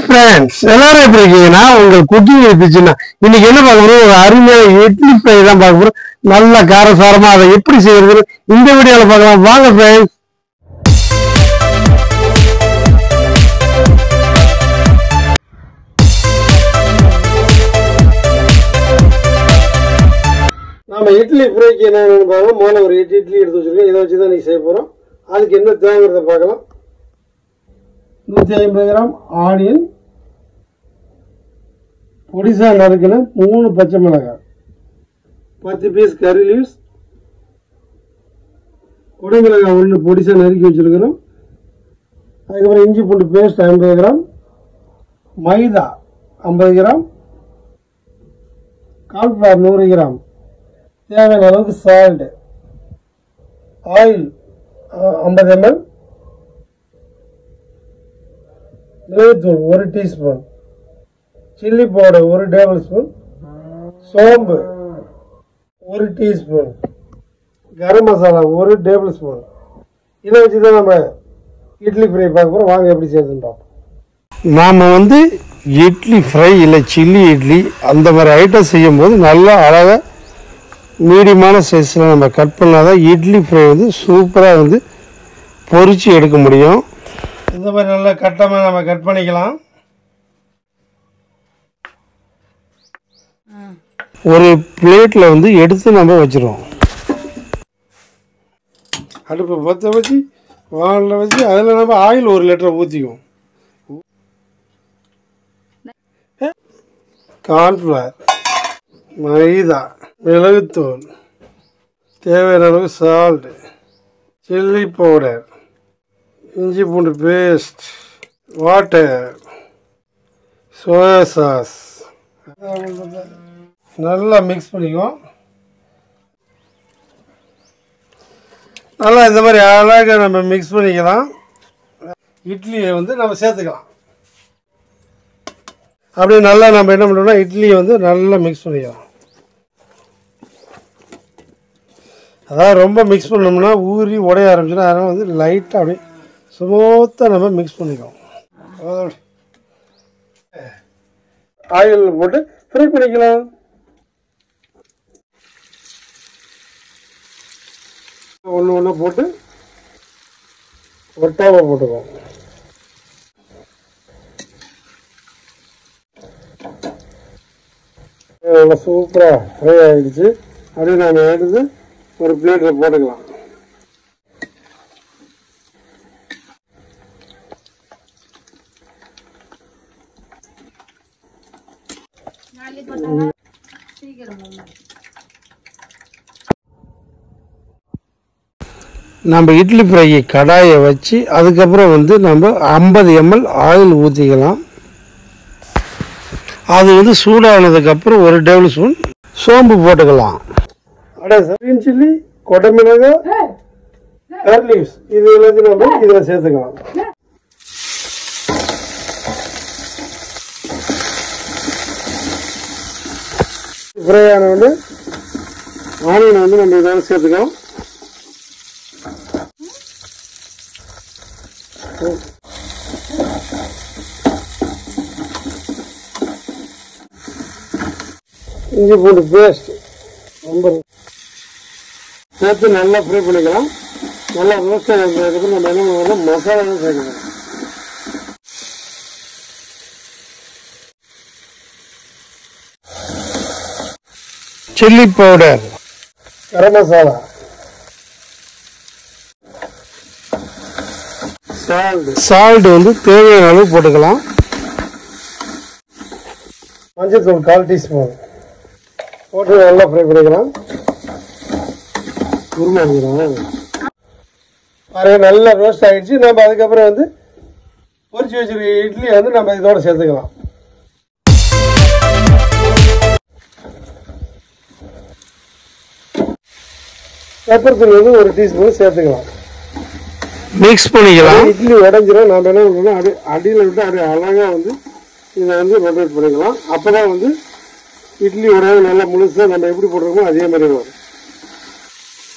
Friends எல்லாரும் எப்படி இருக்கீங்கன்னா உங்க குக்கிங் இருந்துச்சுன்னா இன்னைக்கு என்ன பார்க்க போறோம் ஒரு அருமையான இட்லி ஃப்ரை தான் பார்க்க போறோம் நல்ல காரசாரமா அதை எப்படி செய்யறது இந்த வீடியோல பார்க்கலாம் வாங்க फ्रेंड्स நாம இட்லி ஃப்ரைக்கு என்னன்னு பார்க்கலாம் முதல்ல ஒரு இட்லி எடுத்து வச்சிருக்கோம் இதை வச்சு தான் நீ செய்ய போறோம் அதுக்கு என்ன தேவைங்கிறத பார்க்கலாம் 150 கிராம் ஆனியன் பொடிசா நறுக்கின 3 பச்சை மிளகாய் 10 பீஸ் கறி லீவ்ஸ் குடமிளகாய் 1 பொடிசா நறுக்கி வச்சிருக்கிறோம் அதுக்கப்புறம் இஞ்சி பூண்டு பேஸ்ட் 50 கிராம் மைதா 50 கிராம் கார்ன்ஃப்ளவர் 100 கிராம் தேவையான அளவுக்கு சால்ட் ஆயில் 50 ml மிளகுத்தூள் 1 teaspoon chilli powder 1 table spoon சோம்பு 1 teaspoon garam masala 1 table spoon இதை வச்சு தான் நம்ம இட்லி ஃப்ரை பார்க்க போகிறோம் வாங்க எப்படி செய்யறதுன்னு பார்ப்போம் நாம் இட்லி ஃப்ரை இல்லை சில்லி இட்லி அந்த மாதிரி ஐட்டம் செய்யும்போது நல்லா அழகாக மீடியமான சைஸில் நம்ம கட் பண்ணால் தான் இட்லி ஃப்ரை சூப்பராக பொரிச்சு எடுக்க முடியும் இந்த மாதிரி நல்லா கட்டமாக நம்ம கட் பண்ணிக்கலாம் ஒரு பிளேட்டில் எடுத்து நம்ம வச்சிருவோம் அடுப்பை பற்ற வச்சு வானில் வச்சு அதில் நம்ம ஆயில் 1 லிட்டரை ஊற்றிக்குவோம் கார்ன்ஃப்ளவர் மைதா மிளகுத்தூள் தேவையான அளவு சால்ட் சில்லி பவுடர் இஞ்சி பூண்டு பேஸ்ட் வாட்டர் சோயா சாஸ் நல்லா மிக்ஸ் பண்ணிக்குவோம் நல்லா இந்த மாதிரி அழகாக நம்ம மிக்ஸ் பண்ணிக்கலாம் இட்லியை நம்ம சேர்த்துக்கலாம் அப்படியே நல்லா நம்ம என்ன பண்ணுறோம்னா இட்லியை நல்லா மிக்ஸ் பண்ணிக்கலாம் அதாவது ரொம்ப மிக்ஸ் பண்ணோம்னா ஊறி உடைய ஆரம்பிச்சிடும் அதனால் லைட்டாக அப்படியே ஸ்மூத்தாக நம்ம மிக்ஸ் பண்ணிக்கலாம் ஆயில் போட்டு ஃப்ரை பண்ணிக்கலாம் ஒன்று போட்டு ஒட்டாமல் போட்டுக்குவோம் நல்லா சூப்பராக ஃப்ரை ஆகிடுச்சு அப்படியே நான் எடுத்து ஒரு பிளேட்டில் போட்டுக்கலாம் நம்ம இட்லி ஃப்ரை கடாயை வச்சு அதுக்கப்புறம் நம்ம 50 ml ஆயில் ஊற்றிக்கலாம் அது சூடானதுக்கப்புறம் 1 டேபிள் ஸ்பூன் சோம்பு போட்டுக்கலாம் கிரீன் சில்லி கொடமிளகாய் கரி லீவ்ஸ் இது எல்லாத்தையும் நம்ம இதில் சேர்த்துக்கலாம் ஃப்ரை ஆனவுடனே ஆனியனை நம்ம இதோட சேர்த்துக்கலாம் இஞ்சி பூண்டு பேஸ்ட் ரொம்ப சேர்த்து நல்லா ஃப்ரை பண்ணிக்கலாம் நல்லா ரோஸ்ட் ஆகிறதுக்கப்புறம் நம்ம என்ன பண்ணலாம் மசாலாவும் சேர்க்கணும் chilli powder garam masala salt தேவையான அளவு போட்டுக்கலாம் மஞ்சள்தூள் 1/4 டீஸ்பூன் போட்டு நல்லா ஃப்ரை பண்ணிக்கலாம் உருமாக்கலாம் பாருங்க நல்லா ரோஸ்ட் ஆகிடுச்சு நம்ம அதுக்கப்புறம் பொரிச்சு வச்சிருக்க இட்லி நம்ம இதோட சேர்த்துக்கலாம் பெப்பர் தூள் 1 டீஸ்பூன் சேர்த்துக்கலாம் மிக்ஸ் பண்ணிக்கலாம் இட்லி உடஞ்சிடும் நம்ம என்ன பண்ணணும் அப்படியே அடியில் விட்டு அப்படியே அழகாக இதை ரொட்டேட் பண்ணிக்கலாம் அப்போ தான் இட்லி உடையாது நல்லா முழுசாக நம்ம எப்படி போடுறோமோ அதே மாதிரி வரும்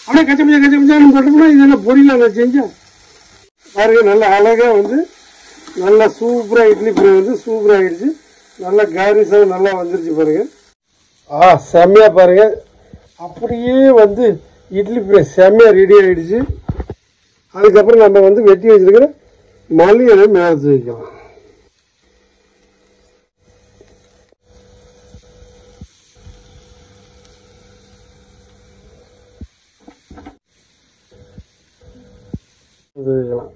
அப்படியே கச்சமிச்சா போட்டோம்னா இதெல்லாம் பொரியல செஞ்சா பாருங்க நல்லா அழகாக நல்லா சூப்பராக இட்லி ஃப்ரை வந்து சூப்பராக ஆகிடுச்சு. நல்லா கார்னிஷாக நல்லா வந்துருச்சு பாருங்கள். செம்மையாக பாருங்கள். அப்படியே வந்து இட்லி ஃப்ரை செம்மையாக ரெடி ஆகிடுச்சு. அதுக்கப்புறம் நம்ம வந்து வெட்டி வச்சுருக்கிற மல்லியை மேலே வைக்கலாம். வைக்கலாம்